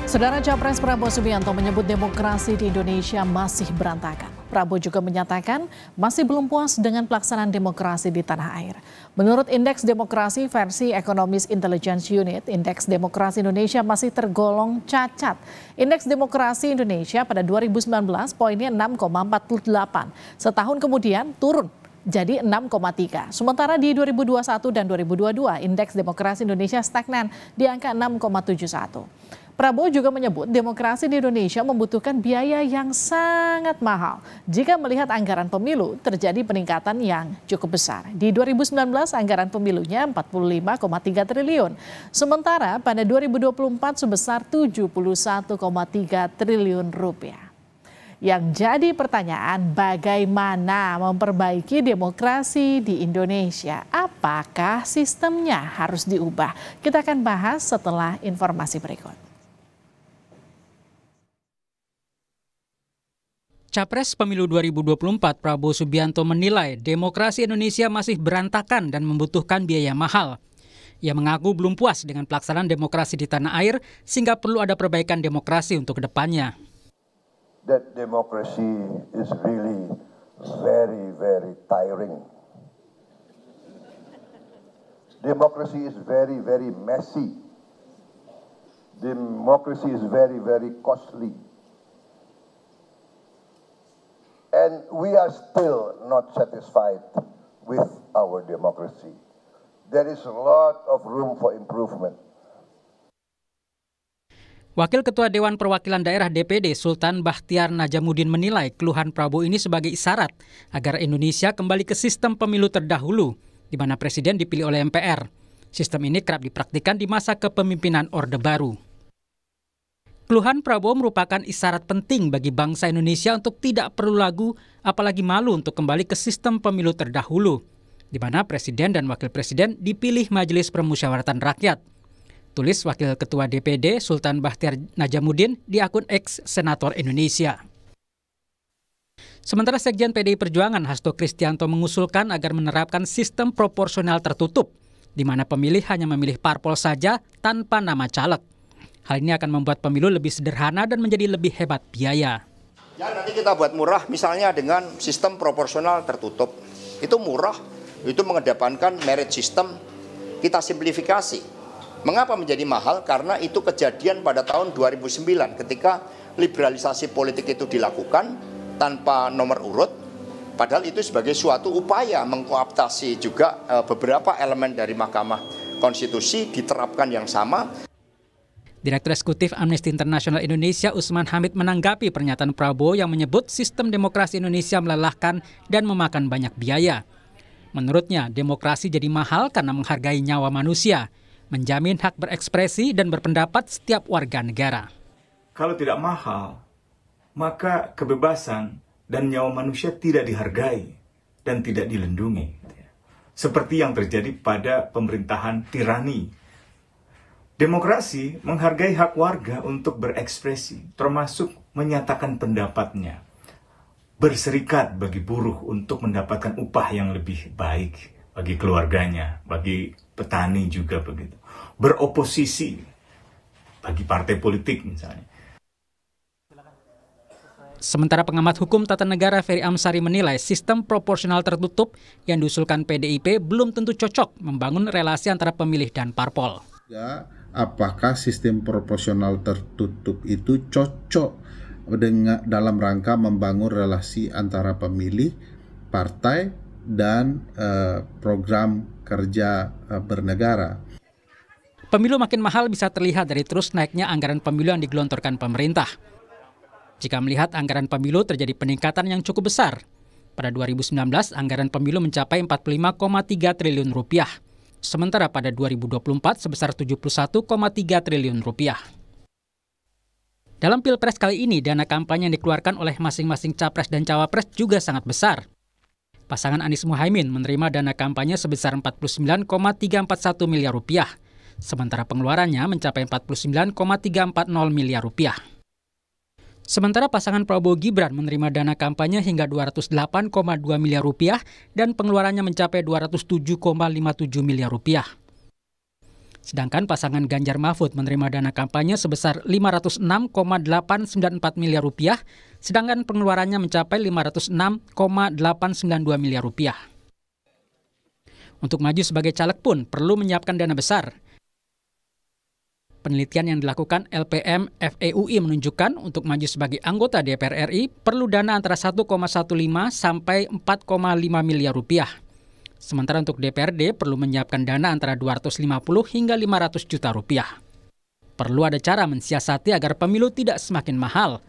Saudara Capres Prabowo Subianto menyebut demokrasi di Indonesia masih berantakan. Prabowo juga menyatakan masih belum puas dengan pelaksanaan demokrasi di tanah air. Menurut Indeks Demokrasi versi Economist Intelligence Unit, Indeks Demokrasi Indonesia masih tergolong cacat. Indeks Demokrasi Indonesia pada 2019 poinnya 6,48. Setahun kemudian turun jadi 6,3. Sementara di 2021 dan 2022, Indeks Demokrasi Indonesia stagnan di angka 6,71. Prabowo juga menyebut demokrasi di Indonesia membutuhkan biaya yang sangat mahal. Jika melihat anggaran pemilu, terjadi peningkatan yang cukup besar. Di 2019, anggaran pemilunya 45,3 triliun. Sementara pada 2024 sebesar 71,3 triliun rupiah. Yang jadi pertanyaan, bagaimana memperbaiki demokrasi di Indonesia? Apakah sistemnya harus diubah? Kita akan bahas setelah informasi berikut. Capres Pemilu 2024 Prabowo Subianto menilai demokrasi Indonesia masih berantakan dan membutuhkan biaya mahal. Ia mengaku belum puas dengan pelaksanaan demokrasi di tanah air sehingga perlu ada perbaikan demokrasi untuk kedepannya. That democracy is really very, very tiring. Democracy is very, very messy. Democracy is very, very costly. And we are still not satisfied with our democracy. There is a lot of room for improvement. Wakil Ketua Dewan Perwakilan Daerah DPD Sultan Bahtiar Najamuddin menilai keluhan Prabowo ini sebagai isyarat agar Indonesia kembali ke sistem pemilu terdahulu, di mana presiden dipilih oleh MPR. Sistem ini kerap dipraktikkan di masa kepemimpinan Orde Baru. Keluhan Prabowo merupakan isyarat penting bagi bangsa Indonesia untuk tidak perlu ragu, apalagi malu untuk kembali ke sistem pemilu terdahulu, di mana presiden dan wakil presiden dipilih Majelis Permusyawaratan Rakyat. Tulis Wakil Ketua DPD Sultan Bahtiar Najamuddin di akun X Senator Indonesia. Sementara Sekjen PDI Perjuangan Hasto Kristianto mengusulkan agar menerapkan sistem proporsional tertutup, di mana pemilih hanya memilih parpol saja tanpa nama caleg. Hal ini akan membuat pemilu lebih sederhana dan menjadi lebih hebat biaya. Ya, nanti kita buat murah misalnya dengan sistem proporsional tertutup. Itu murah, itu mengedepankan merit system, kita simplifikasi. Mengapa menjadi mahal? Karena itu kejadian pada tahun 2009 ketika liberalisasi politik itu dilakukan tanpa nomor urut. Padahal itu sebagai suatu upaya mengkooptasi juga beberapa elemen dari Mahkamah Konstitusi diterapkan yang sama. Direktur Eksekutif Amnesty International Indonesia Usman Hamid menanggapi pernyataan Prabowo yang menyebut sistem demokrasi Indonesia melelahkan dan memakan banyak biaya. Menurutnya, demokrasi jadi mahal karena menghargai nyawa manusia, menjamin hak berekspresi dan berpendapat setiap warga negara. Kalau tidak mahal, maka kebebasan dan nyawa manusia tidak dihargai dan tidak dilindungi. Seperti yang terjadi pada pemerintahan tirani. Demokrasi menghargai hak warga untuk berekspresi, termasuk menyatakan pendapatnya. Berserikat bagi buruh untuk mendapatkan upah yang lebih baik bagi keluarganya, bagi petani juga begitu. Beroposisi bagi partai politik misalnya. Sementara pengamat hukum tata negara Ferry Amsari menilai sistem proporsional tertutup yang diusulkan PDIP belum tentu cocok membangun relasi antara pemilih dan parpol. Apakah sistem proporsional tertutup itu cocok dalam rangka membangun relasi antara pemilih, partai, dan program kerja bernegara. Pemilu makin mahal bisa terlihat dari terus naiknya anggaran pemilu yang digelontorkan pemerintah. Jika melihat anggaran pemilu terjadi peningkatan yang cukup besar. Pada 2019, anggaran pemilu mencapai 45,3 triliun rupiah. Sementara pada 2024 sebesar 71,3 triliun rupiah. Dalam Pilpres kali ini, dana kampanye yang dikeluarkan oleh masing-masing capres dan cawapres juga sangat besar. Pasangan Anies Muhaimin menerima dana kampanye sebesar 49,341 miliar rupiah, sementara pengeluarannya mencapai 49,340 miliar rupiah. Sementara pasangan Prabowo Gibran menerima dana kampanye hingga 208,2 miliar rupiah dan pengeluarannya mencapai 207,57 miliar rupiah. Sedangkan pasangan Ganjar Mahfud menerima dana kampanye sebesar Rp506,894 miliar, sedangkan pengeluarannya mencapai Rp506,892 miliar. Untuk maju sebagai caleg pun perlu menyiapkan dana besar. Penelitian yang dilakukan LPM FEUI menunjukkan untuk maju sebagai anggota DPR RI perlu dana antara 1,15 sampai 4,5 miliar rupiah. Sementara untuk DPRD perlu menyiapkan dana antara 250 hingga 500 juta rupiah. Perlu ada cara mensiasati agar pemilu tidak semakin mahal,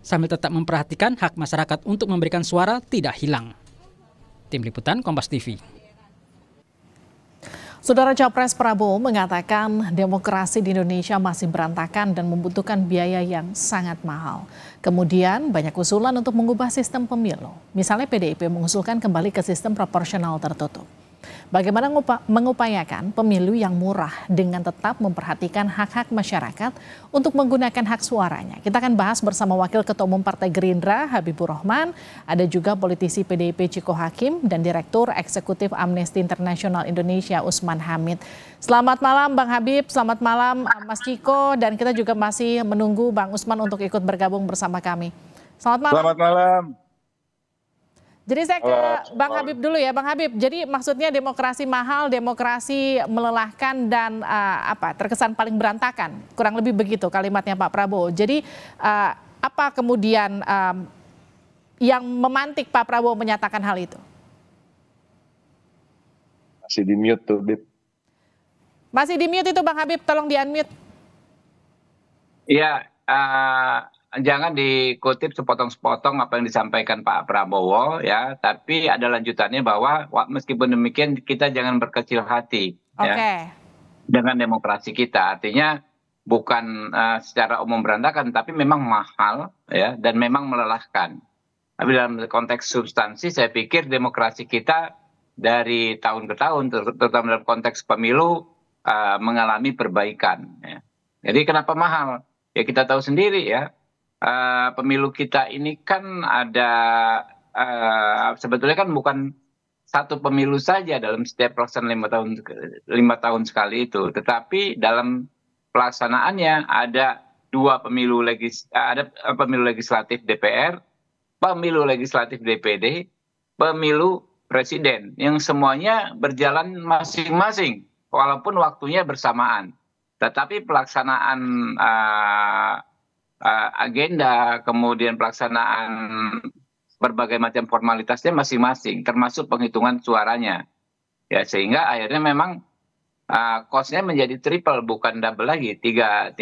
sambil tetap memperhatikan hak masyarakat untuk memberikan suara tidak hilang. Tim Liputan Kompas TV. Saudara Capres Prabowo mengatakan demokrasi di Indonesia masih berantakan dan membutuhkan biaya yang sangat mahal. Kemudian banyak usulan untuk mengubah sistem pemilu. Misalnya PDIP mengusulkan kembali ke sistem proporsional tertutup. Bagaimana mengupayakan pemilu yang murah dengan tetap memperhatikan hak-hak masyarakat untuk menggunakan hak suaranya. Kita akan bahas bersama Wakil Ketua Umum Partai Gerindra Habibur Rahman, ada juga politisi PDIP Ciko Hakim dan Direktur Eksekutif Amnesty International Indonesia Usman Hamid. Selamat malam Bang Habib, selamat malam Mas Ciko, dan kita juga masih menunggu Bang Usman untuk ikut bergabung bersama kami. Selamat malam. Selamat malam. Jadi saya ke Bang Habib dulu ya, Bang Habib. Jadi maksudnya demokrasi mahal, demokrasi melelahkan dan terkesan paling berantakan. Kurang lebih begitu kalimatnya Pak Prabowo. Jadi apa kemudian yang memantik Pak Prabowo menyatakan hal itu? Masih di mute tuh, Bib. Masih di mute itu Bang Habib, tolong di unmute. Iya, jangan dikutip sepotong-sepotong apa yang disampaikan Pak Prabowo ya, tapi ada lanjutannya bahwa meskipun demikian kita jangan berkecil hati ya dengan demokrasi kita. Artinya bukan secara umum berantakan, tapi memang mahal ya dan memang melelahkan. Tapi dalam konteks substansi saya pikir demokrasi kita dari tahun ke tahun, terutama dalam konteks pemilu mengalami perbaikan. Ya. Jadi kenapa mahal? Ya kita tahu sendiri ya. Pemilu kita ini kan ada sebetulnya kan bukan satu pemilu saja dalam setiap pelaksanaan 5 tahun sekali itu, tetapi dalam pelaksanaannya ada pemilu legislatif DPR, pemilu legislatif DPD, pemilu presiden yang semuanya berjalan masing-masing walaupun waktunya bersamaan, tetapi pelaksanaan agenda, kemudian pelaksanaan berbagai macam formalitasnya masing-masing, termasuk penghitungan suaranya. Ya, sehingga akhirnya memang cost-nya menjadi triple, bukan double lagi, tiga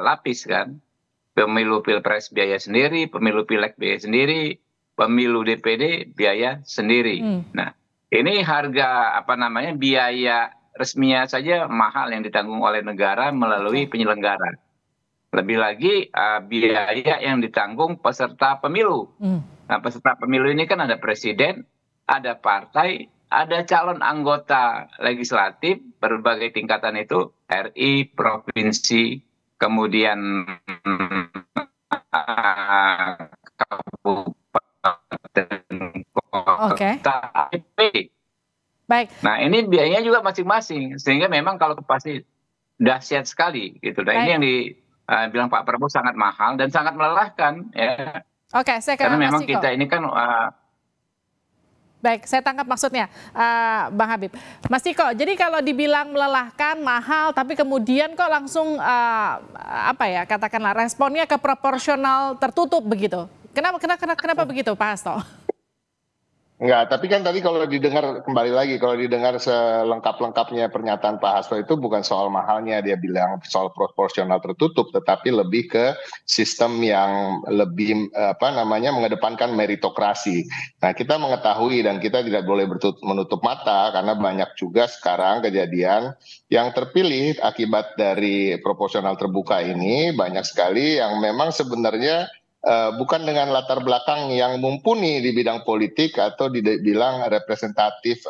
lapis kan. Pemilu Pilpres biaya sendiri, pemilu Pileg biaya sendiri, pemilu DPD biaya sendiri. Nah, ini harga biaya resminya saja mahal yang ditanggung oleh negara melalui penyelenggara. Lebih lagi biaya yang ditanggung peserta pemilu. Nah, peserta pemilu ini kan ada presiden, ada partai, ada calon anggota legislatif berbagai tingkatan itu, RI, provinsi, kemudian kabupaten, kota, Baik. Nah, ini biayanya juga masing-masing, sehingga memang kalau pasti dahsyat sekali gitu. Nah, ini yang bilang Pak Prabowo sangat mahal dan sangat melelahkan ya. Saya karena memang kita ini kan baik, saya tangkap maksudnya Bang Habib. Mas Ciko, jadi kalau dibilang melelahkan, mahal, tapi kemudian kok langsung katakanlah responnya ke proporsional tertutup begitu. Kenapa begitu Pak Hasto? Enggak, tapi kan tadi kalau didengar kembali lagi, kalau didengar selengkap-lengkapnya pernyataan Pak Hasto itu bukan soal mahalnya, dia bilang soal proporsional tertutup, tetapi lebih ke sistem yang lebih mengedepankan meritokrasi. Nah, kita mengetahui dan kita tidak boleh menutup mata karena banyak juga sekarang kejadian yang terpilih akibat dari proporsional terbuka ini, banyak sekali yang memang sebenarnya bukan dengan latar belakang yang mumpuni di bidang politik atau dibilang representatif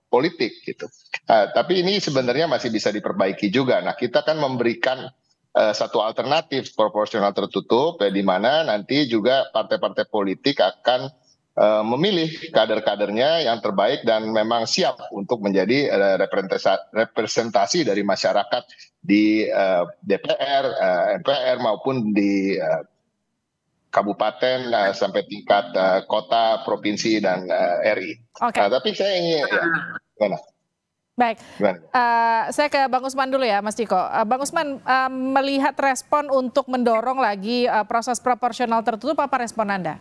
politik gitu. Tapi ini sebenarnya masih bisa diperbaiki juga. Nah, kita kan memberikan satu alternatif proporsional tertutup di mana nanti juga partai-partai politik akan memilih kader-kadernya yang terbaik dan memang siap untuk menjadi representasi dari masyarakat di DPR, MPR maupun di kabupaten sampai tingkat kota, provinsi dan RI. Tapi saya ingin gimana? Baik, saya ke Bang Usman dulu ya, Mas Ciko. Bang Usman, melihat respon untuk mendorong lagi proses proporsional tertutup, apa respon Anda?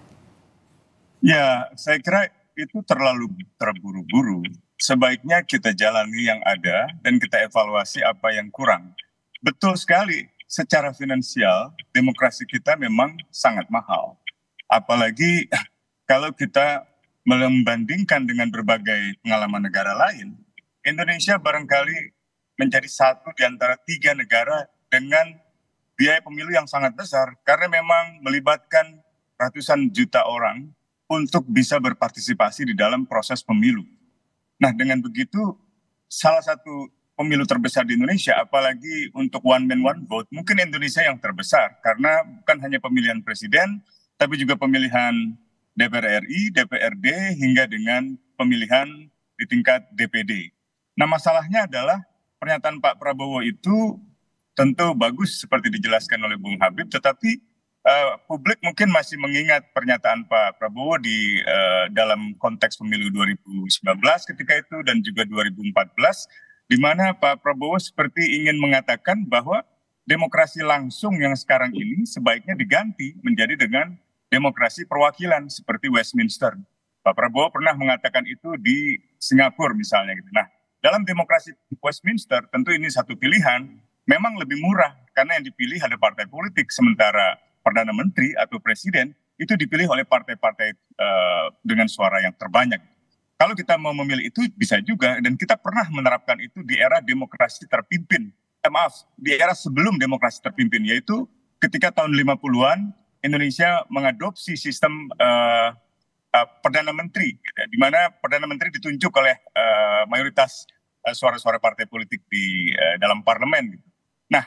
Ya, saya kira itu terlalu terburu-buru. Sebaiknya kita jalani yang ada dan kita evaluasi apa yang kurang. Betul sekali, secara finansial demokrasi kita memang sangat mahal. Apalagi kalau kita membandingkan dengan berbagai pengalaman negara lain, Indonesia barangkali menjadi satu di antara 3 negara dengan biaya pemilu yang sangat besar karena memang melibatkan ratusan juta orang untuk bisa berpartisipasi di dalam proses pemilu. Nah, dengan begitu salah satu pemilu terbesar di Indonesia, apalagi untuk one man one vote, mungkin Indonesia yang terbesar karena bukan hanya pemilihan presiden, tapi juga pemilihan DPR RI, DPRD, hingga dengan pemilihan di tingkat DPD. Nah, masalahnya adalah pernyataan Pak Prabowo itu tentu bagus seperti dijelaskan oleh Bung Habib, tetapi publik mungkin masih mengingat pernyataan Pak Prabowo di dalam konteks pemilu 2019 ketika itu dan juga 2014, di mana Pak Prabowo seperti ingin mengatakan bahwa demokrasi langsung yang sekarang ini sebaiknya diganti menjadi dengan demokrasi perwakilan seperti Westminster. Pak Prabowo pernah mengatakan itu di Singapura misalnya gitu. Nah, dalam demokrasi Westminster tentu ini satu pilihan, memang lebih murah karena yang dipilih ada partai politik, sementara Perdana Menteri atau Presiden itu dipilih oleh partai-partai dengan suara yang terbanyak. Kalau kita mau memilih itu bisa juga, dan kita pernah menerapkan itu di era demokrasi terpimpin. Di era sebelum demokrasi terpimpin, yaitu ketika tahun 50-an Indonesia mengadopsi sistem Perdana Menteri, di mana Perdana Menteri ditunjuk oleh mayoritas suara-suara partai politik di dalam parlemen. Nah,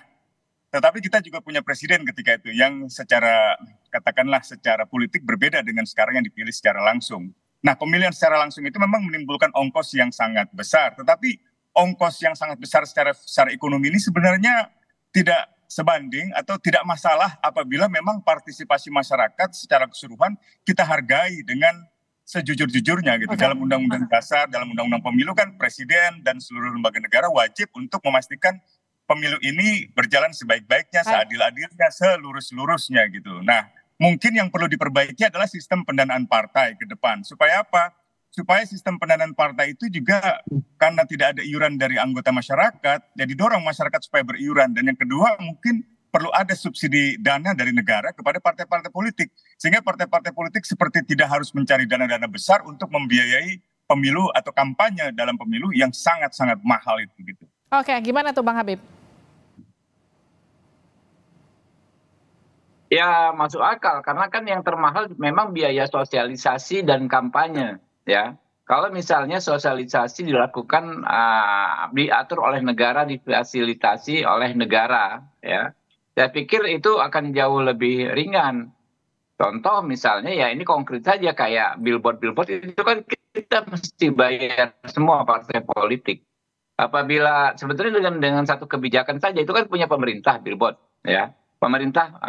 tetapi kita juga punya presiden ketika itu yang secara, katakanlah secara politik berbeda dengan sekarang yang dipilih secara langsung. Nah, pemilihan secara langsung itu memang menimbulkan ongkos yang sangat besar. Tetapi ongkos yang sangat besar secara ekonomi ini sebenarnya tidak sebanding atau tidak masalah apabila memang partisipasi masyarakat secara keseluruhan kita hargai dengan sejujur-jujurnya gitu. Dalam Undang-Undang Dasar, dalam Undang-Undang Pemilu kan presiden dan seluruh lembaga negara wajib untuk memastikan pemilu ini berjalan sebaik-baiknya, seadil-adilnya, selurus-lurusnya gitu. Nah, mungkin yang perlu diperbaiki adalah sistem pendanaan partai ke depan. Supaya apa? Supaya sistem pendanaan partai itu juga karena tidak ada iuran dari anggota masyarakat, jadi dorong masyarakat supaya beriuran. Dan yang kedua mungkin perlu ada subsidi dana dari negara kepada partai-partai politik. Sehingga partai-partai politik seperti tidak harus mencari dana-dana besar untuk membiayai pemilu atau kampanye dalam pemilu yang sangat-sangat mahal itu gitu. Oke, gimana tuh Bang Habib? Ya masuk akal, karena kan yang termahal memang biaya sosialisasi dan kampanye, ya. Kalau misalnya sosialisasi dilakukan, diatur oleh negara, difasilitasi oleh negara, ya. Saya pikir itu akan jauh lebih ringan. Contoh misalnya ya ini konkret saja kayak billboard itu kan kita mesti bayar semua partai politik. Apabila sebetulnya dengan satu kebijakan saja itu kan punya pemerintah billboard, ya. Pemerintah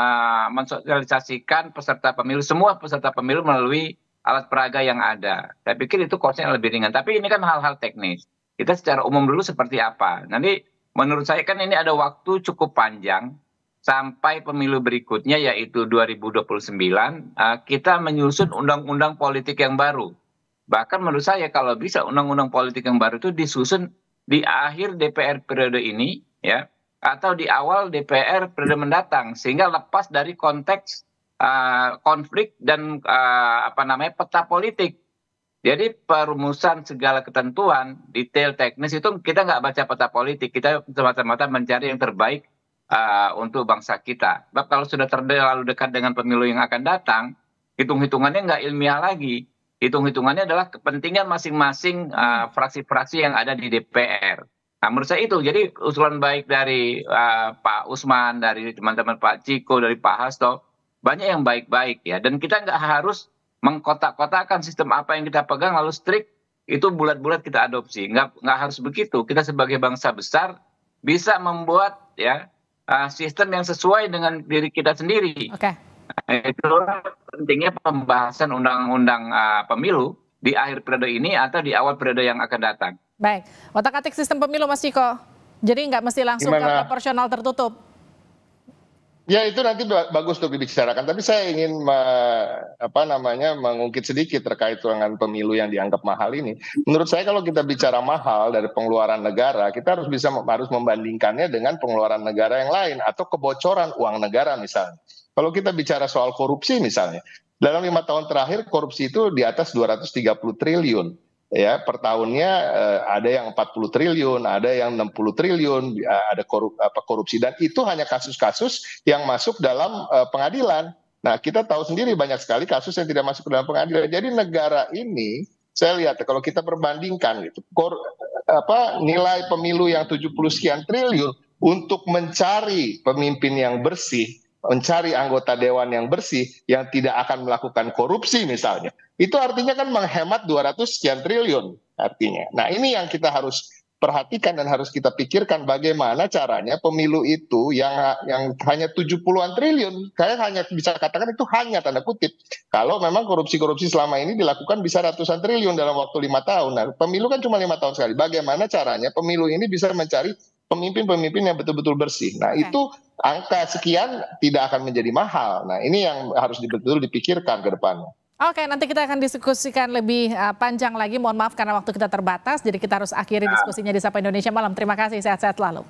mensosialisasikan peserta pemilu, semua peserta pemilu melalui alat peraga yang ada. Saya pikir itu cost-nya lebih ringan. Tapi ini kan hal-hal teknis. Kita secara umum dulu seperti apa. Nanti menurut saya kan ini ada waktu cukup panjang sampai pemilu berikutnya yaitu 2029. Kita menyusun undang-undang politik yang baru. Bahkan menurut saya kalau bisa undang-undang politik yang baru itu disusun di akhir DPR periode ini, ya, atau di awal DPR periode mendatang, sehingga lepas dari konteks konflik dan peta politik. Jadi perumusan segala ketentuan detail teknis itu kita nggak baca peta politik, kita semata-mata mencari yang terbaik untuk bangsa kita. Sebab kalau sudah terlalu dekat dengan pemilu yang akan datang, hitung-hitungannya nggak ilmiah lagi. Hitung-hitungannya adalah kepentingan masing-masing fraksi-fraksi yang ada di DPR. Nah, menurut saya itu, jadi usulan baik dari Pak Usman, dari teman-teman Pak Ciko, dari Pak Hasto, banyak yang baik-baik ya. Dan kita nggak harus mengkotak-kotakan sistem apa yang kita pegang lalu strict itu bulat-bulat kita adopsi. Nggak harus begitu. Kita sebagai bangsa besar bisa membuat ya sistem yang sesuai dengan diri kita sendiri. Oke. Itulah pentingnya pembahasan undang-undang pemilu di akhir periode ini atau di awal periode yang akan datang. Baik, otak-atik sistem pemilu Mas Ciko. Jadi nggak mesti langsung ke proporsional tertutup. Ya itu nanti bagus untuk dibicarakan, tapi saya ingin mengungkit sedikit terkait dengan pemilu yang dianggap mahal ini. Menurut saya kalau kita bicara mahal dari pengeluaran negara, kita harus membandingkannya dengan pengeluaran negara yang lain atau kebocoran uang negara misalnya. Kalau kita bicara soal korupsi misalnya, dalam 5 tahun terakhir korupsi itu di atas 230 triliun. Ya, per tahunnya ada yang 40 triliun, ada yang 60 triliun, ada korupsi, dan itu hanya kasus-kasus yang masuk dalam pengadilan. Nah, kita tahu sendiri banyak sekali kasus yang tidak masuk ke dalam pengadilan. Jadi negara ini saya lihat kalau kita perbandingkan gitu, nilai pemilu yang 70 sekian triliun untuk mencari pemimpin yang bersih, mencari anggota dewan yang bersih, yang tidak akan melakukan korupsi misalnya, itu artinya kan menghemat 200 sekian triliun artinya. Nah ini yang kita harus perhatikan dan harus kita pikirkan bagaimana caranya pemilu itu yang hanya 70-an triliun, saya hanya bisa katakan itu hanya tanda kutip. Kalau memang korupsi-korupsi selama ini dilakukan bisa ratusan triliun dalam waktu 5 tahun. Nah pemilu kan cuma 5 tahun sekali. Bagaimana caranya pemilu ini bisa mencari pemimpin-pemimpin yang betul-betul bersih. Nah itu angka sekian tidak akan menjadi mahal. Nah ini yang harus betul-betul dipikirkan ke depannya. Oke, nanti kita akan diskusikan lebih panjang lagi. Mohon maaf karena waktu kita terbatas, jadi kita harus akhiri diskusinya di Sapa Indonesia Malam. Terima kasih, sehat-sehat selalu.